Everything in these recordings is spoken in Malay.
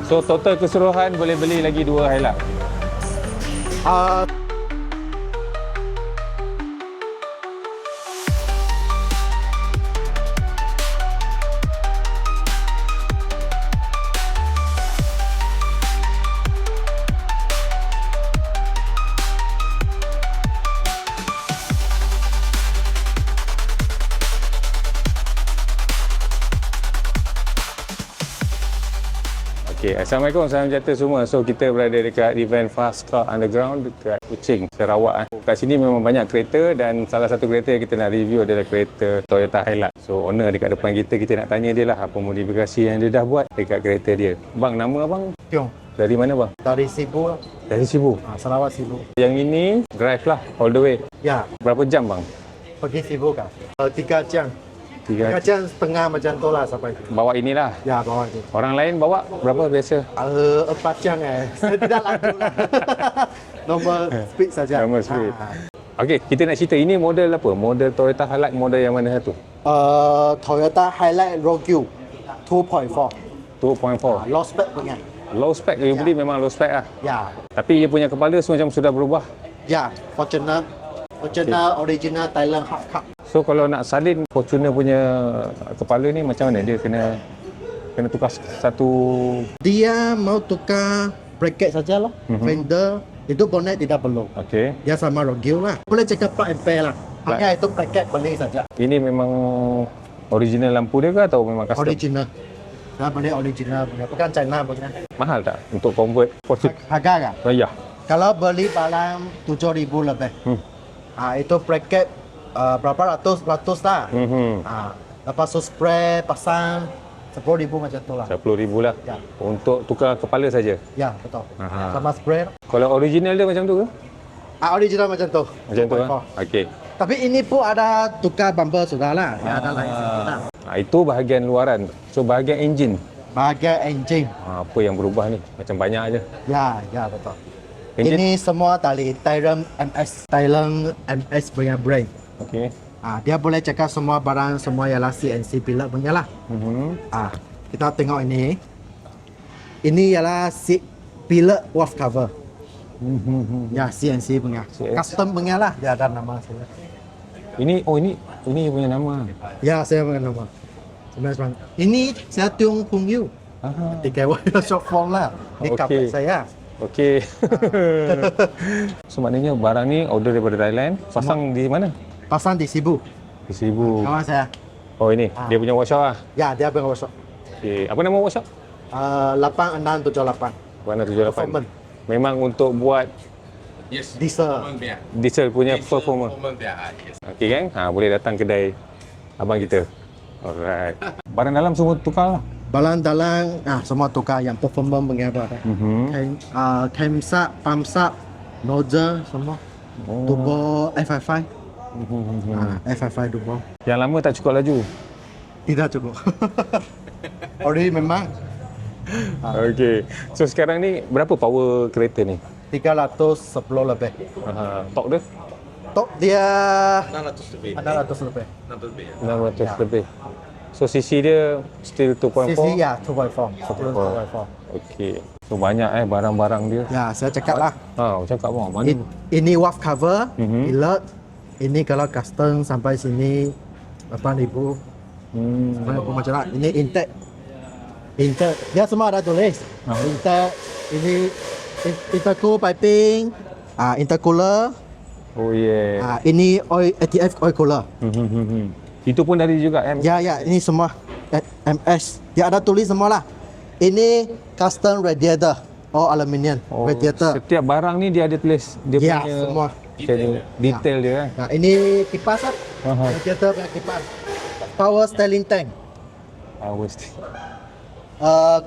So total keseluruhan boleh beli lagi 2 Hilux. Uh, Okay, Assalamualaikum, salam sejahtera semua. So kita berada dekat event Fast Car Underground dekat Kuching, Sarawak. Kat sini memang banyak kereta dan salah satu kereta yang kita nak review adalah kereta Toyota Hilux. So owner dekat depan kita nak tanya dia lah apa modifikasi yang dia dah buat dekat kereta dia. Bang, nama abang? Tiong. Dari mana bang? Dari Sibu. Dari Sibu. Sarawak Sibu. Yang ini drive lah all the way. Ya, Berapa jam bang? pergi Sibu kan. 3 jam. 3 jam setengah macam tu lah sampai. Bawa inilah. Ya, bawa itu. Orang lain bawa berapa biasa? 4 jam Saya tidak laju lah. Normal speed saja. Normal speed. Okey, kita nak cerita ini model apa? Model Toyota Hilux model yang mana satu? Toyota Hilux Rogue 2.4. 2.4. Low spec punya. Low spec you beli memang low spec lah. Ya. Tapi dia punya kepala semua macam sudah berubah. Ya, Fortuner. Fortuner original Thailand hard cup. So kalau nak salin Fortuner punya kepala ni macam mana? Dia kena tukar satu. Dia mau tukar bracket saja lah. Fender itu bonnet tidak perlu. Okey. Dia sama Rogue lah. Boleh cakap plug and play lah. Hanya itu bracket beli saja. Ini memang original lampu dia ke atau memang custom? Original. Saya beli original punya. Bukan China punya. Mahal tak untuk convert Fortuner? Harga kan? Oh, ya. Kalau beli barang 7,000 lebih. Itu bracket berapa ratus lah. Lepas tu spray, pasang 10,000 macam tu lah. 10,000 lah. Ya. Untuk tukar kepala saja. Ya, betul. Aha. Sama spray. Kalau original dia macam tu ke? Original macam tu. Macam tu 2.4. lah. Okey. Tapi ini pun ada tukar bumper sudah lah. Ya, ada lain sedikit. Itu bahagian luaran. So bahagian engine. Bahagian engine. Apa yang berubah ni? Macam banyak aja. Ya, betul. Engine? Ini semua dari Thailand MS. Thailand MS punya brand. Okey. Dia boleh cakap semua barang semua ialah CNC pilot punya lah. Kita tengok ini. Ini ialah seat pilot waft cover. Ya, CNC punya. CNC. Custom punya lah. Dia ada nama saya. Ini punya nama. Ya, saya punya nama. Sebenarnya ini saya Tiong Pung Yu. Tiga short form lah. Ini Okey. kapal saya. Okey. So maknanya barang ni order daripada Thailand, pasang di mana? Pasang di Sibu. Di Sibu. Kawan saya. Oh ini, dia punya workshop lah. Ya, dia punya workshop. Okey. Apa nama workshop? 8678. Warna 78. Performance. Memang untuk buat Diesel. diesel punya performance. Okey kan? Boleh datang kedai abang kita. Alright. Barang dalam semua tukar lah. Balang dalang semua tukar yang performance punya apa. Camshaft, pumpshaft, nozzle semua. Turbo F55. F55 turbo. Yang lama tak cukup laju. Tidak cukup. Ori memang Okey. So sekarang ni berapa power kereta ni? 310 lebih. Torque dia? Tok dia 600 lebih. 600 lebih. 600 lebih. So CC dia still 2.4? CC ya 2.4. 2.4. Okey. So banyak barang-barang dia. Ya, saya cakap lah. Cakap bang, mana? Ini waft cover, pilot. Ini kalau custom sampai sini 8,000. Sampai macam lah. Ini intake. Dia semua ada tulis. Intake. Ini intercool piping. Intercooler. Oh yeah. Ini oil ATF oil cooler. Itu pun dari juga Ya, ini semua MS. Dia ada tulis semua lah. Ini custom radiator. Aluminium radiator. Setiap barang ni dia ada tulis dia Ya, punya semua. detail dia kan. Ini kipas lah. Radiator punya kipas. Power styling tank.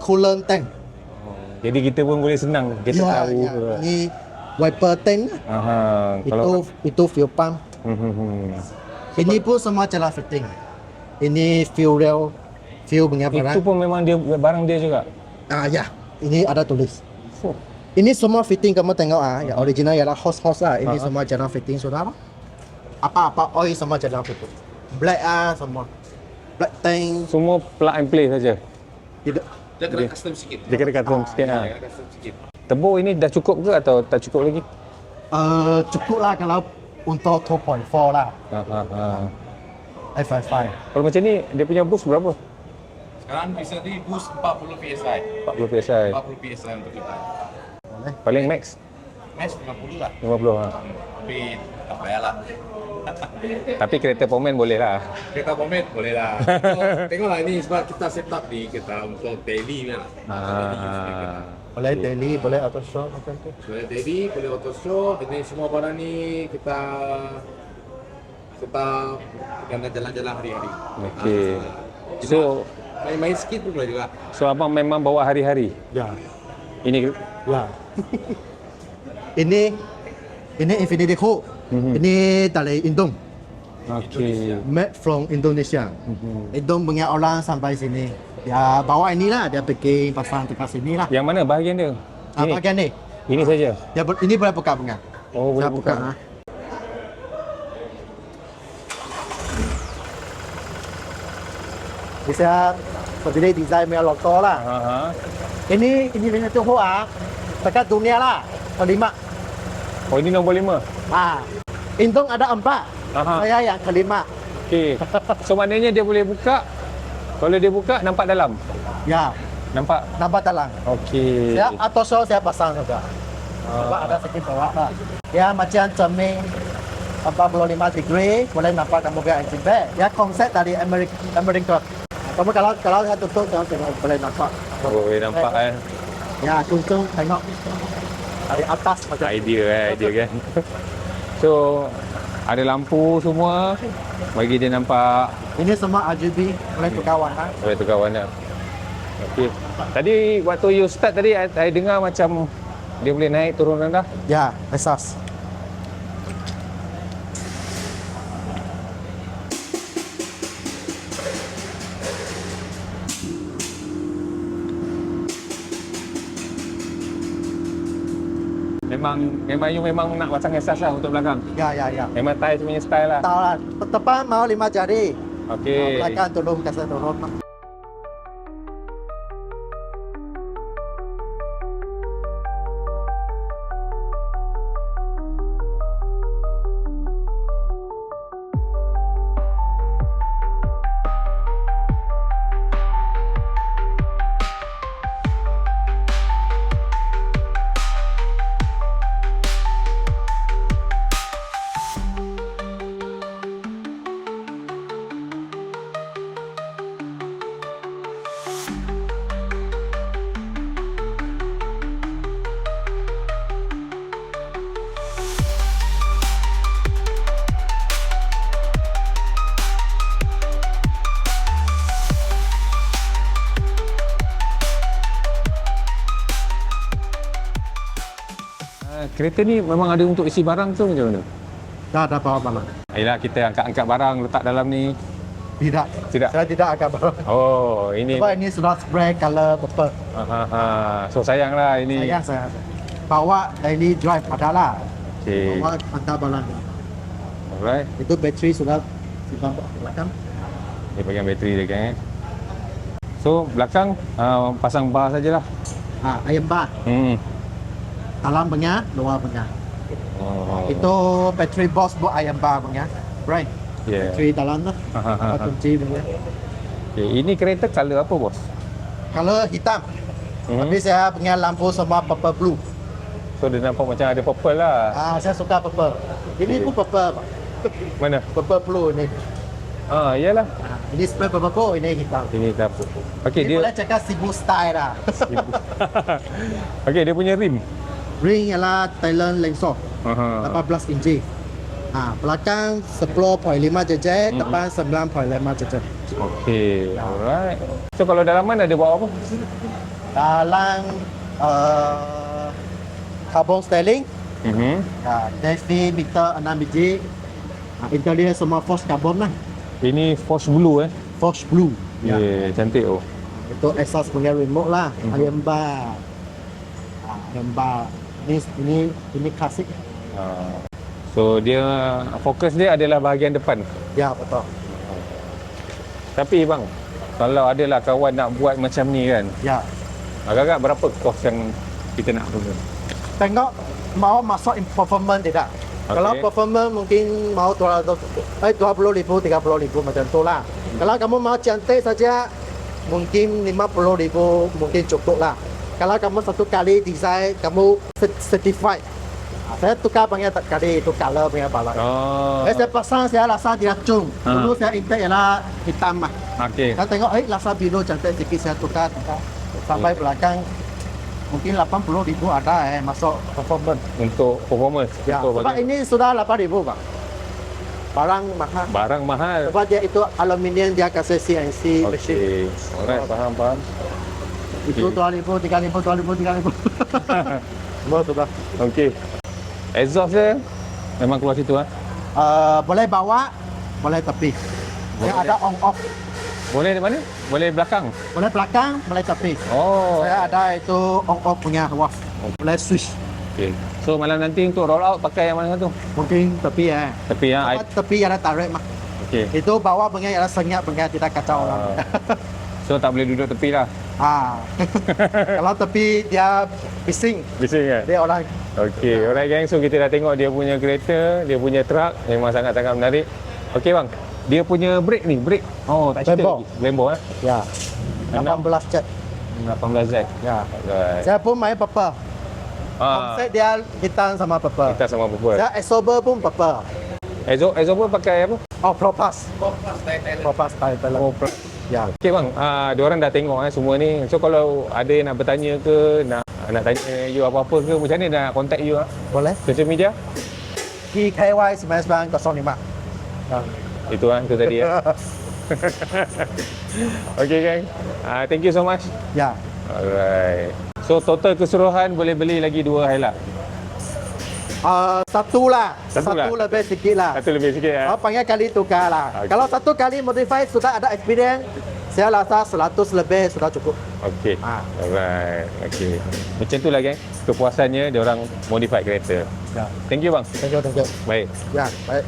Coolant tank. Jadi kita pun boleh senang kita tahu. Ini wiper tank. Itu fuel pump. Ini pun semua cara fitting. Ini fuel rail, fuel punya barang. Itu pun memang dia barang dia juga. Ya, ini ada tulis. Ini semua fitting kamu tengok ya original ialah hose lah. Ini semua cara fitting sudah lah. Apa oil semua cara fitting. Black semua. Black tank. Semua plug and play saja. Tidak. Dia kena custom sikit. Dia kena custom sikit lah. Dia kena custom sikit. Tebur ini dah cukup ke atau tak cukup lagi? Cukup lah kalau untuk 2.4 lah. F55. Kalau macam ni, dia punya boost berapa? Sekarang bisa di boost 40 PSI. 40 PSI. 40 PSI untuk kita. Boleh. Paling max? Max 50 lah. 50 ha. Tapi tak payahlah. Tapi kereta Pomen boleh lah. Kereta pomade boleh lah. Tengoklah ini sebab kita set up ni kita untuk daily kan. Boleh daily, boleh auto show macam tu. Boleh daily, boleh auto show. Jadi semua barang ni kita kena jalan-jalan hari-hari. Okey. So, Main-main sikit pun boleh juga. so abang memang bawa hari-hari? Ya. Ini Ya. ini Infinity Coupe. Ini dari Indong. okey. Made from Indonesia. Indong punya orang sampai sini. Dia bawa inilah, dia pergi pasang dekat sini lah. Yang mana bahagian dia? Ini. Bagian ni. Ini saja. Ya, ini boleh buka punya. Oh, boleh Saya buka. ah. Bisa berdiri desain punya logo lah. Ini punya Johor ah. Dekat dunia lah. Kelima. Oh, ini nombor 5. Indong ada 4. Saya yang kelima. Okey. So maknanya dia boleh buka. Kalau dia buka nampak dalam. Ya, Nampak. nampak dalam. Okey. Saya auto show saya pasang juga. Nampak ada sedikit bawah lah. Ya macam cermin 45 degree, boleh nampak kamu punya engine bay. Ya konsep dari Amerika. Kamu kalau saya tutup, kamu boleh nampak. Oh, boleh nampak eh. Ya, kunjung tengok dari atas macam. Idea kan. So ada lampu semua bagi dia nampak. Ini semua RGB, boleh tukar warna. Boleh tukar warna. Okey. Tadi waktu you start tadi I dengar macam dia boleh naik turun rendah. Ya, exhaust. Memang you memang nak pasang exhaust lah untuk belakang. Ya. Memang Thai punya style lah. Tahu lah, depan mau 5 jari. Okey. Belakang turun, kasar turun. Kereta ni memang ada untuk isi barang tu macam mana? Dah ada bawa barang. Ayolah kita angkat-angkat barang letak dalam ni. Tidak. Tidak. Saya tidak akan barang. Oh, ini. Sebab ini sudah spray color purple. So sayanglah ini. Sayang saya. Bawa daily drive ada lah. Okey. Bawa hantar barang. Alright. Itu bateri sudah simpan belakang. Dia bagian bateri dia kan. So belakang pasang bar sajalah. Iron bar. Dalam punya, luar punya. Itu bateri box buat iron bar punya. Right. Yeah. Bateri dalam lah. Kunci punya. Okay, ini kereta color apa bos? Color hitam. Tapi saya punya lampu semua purple blue. So dia nampak macam ada purple lah. Saya suka purple. Ini pun purple. Mana? Purple blue ni. Iyalah. Ini spray purple blue, ini hitam. Ini tak apa. Okey, Ini dia boleh cakap Cebu style lah. Okey, dia punya rim. Ring ialah Thailand Lengso. 18 inci. Belakang 10.5 jejak, depan 9.5 jejak. Okey, alright. So kalau dalaman ada bawa apa? Dalam carbon styling, Defi meter 6 biji. Interior semua force carbon lah. Ini Force Blue Force blue. Yeah, cantik oh. Itu exhaust punya remote lah. Iron bar. Iron bar. Ini klasik. So dia fokus dia adalah bahagian depan. Ya betul. Tapi bang, Kalau adalah kawan nak buat macam ni kan, Ya. agak-agak berapa kos yang kita nak guna? Tengok mau masuk performance tidak. Okey. Kalau performance mungkin mau 20,000, 30,000 macam tu lah. Kalau kamu mau cantik saja mungkin 50,000 mungkin cukup lah. Kalau kamu satu kali design kamu certified. Saya tukar banyak kali itu color punya balon. Oh. Saya pasang saya rasa dia cung. Dulu saya intake ialah hitam lah. Okey. Saya tengok rasa biru cantik sikit saya tukar. Sampai belakang mungkin 80,000 ada masuk performance. Untuk performance. Ya, Untuk sebab bagi- ini sudah 8,000 bang. Barang mahal. barang mahal. Sebab dia itu aluminium dia kasih CNC machine. Okey. Alright, faham. Itu 2,000, 3,000, 2,000, 3,000. Semua sudah. Okey. Exhaust dia memang keluar situ ah. Boleh bawa, boleh tepi. Dia Boleh. ada on off. Boleh di mana? Boleh belakang. Boleh belakang, boleh tepi. Oh. Saya ada itu on off punya valve. Boleh switch. Okey. So malam nanti untuk roll out pakai yang mana tu? Mungkin tepi Tapi ya, Sebab tepi ada tarik mah. okey. Itu bawah punya ada senyap punya tidak kacau orang. So tak boleh duduk tepi lah. Kalau tepi dia bising, Bising kan? dia orang. Okey, alright gang. So kita dah tengok dia punya kereta, dia punya truck memang sangat-sangat menarik. Okey bang, dia punya brake ni, brake. Oh, tak cerita Lambo. lagi. Lambo eh. Ya. Enam. 18 jet. 18Z. Ya. Alright. Saya pun main purple. Offset dia hitam sama purple. Kita sama purple. Saya exober pun purple. Exo pun pakai apa? Oh, Propas. Propas title. Oh, Ya. okey bang, diorang dah tengok semua ni. So kalau ada yang nak bertanya ke, nak tanya you apa-apa ke, macam mana nak contact you Boleh? social media? PKY 9905. Itu itu tadi ya. Okey gang. Thank you so much. Ya. Alright. So total keseluruhan boleh beli lagi 2 Hilux. Satu lah. Satu lah? Lebih sikit lah. Satu lebih sikit ya. Banyak kali tukar lah. Okey. Kalau satu kali modify sudah ada experience, saya rasa 100 lebih sudah cukup. Okey. Ah. Alright. Okey. Macam itulah gang. Kepuasannya dia orang modify kereta. Ya. Thank you bang. Thank you. Baik. Ya, baik.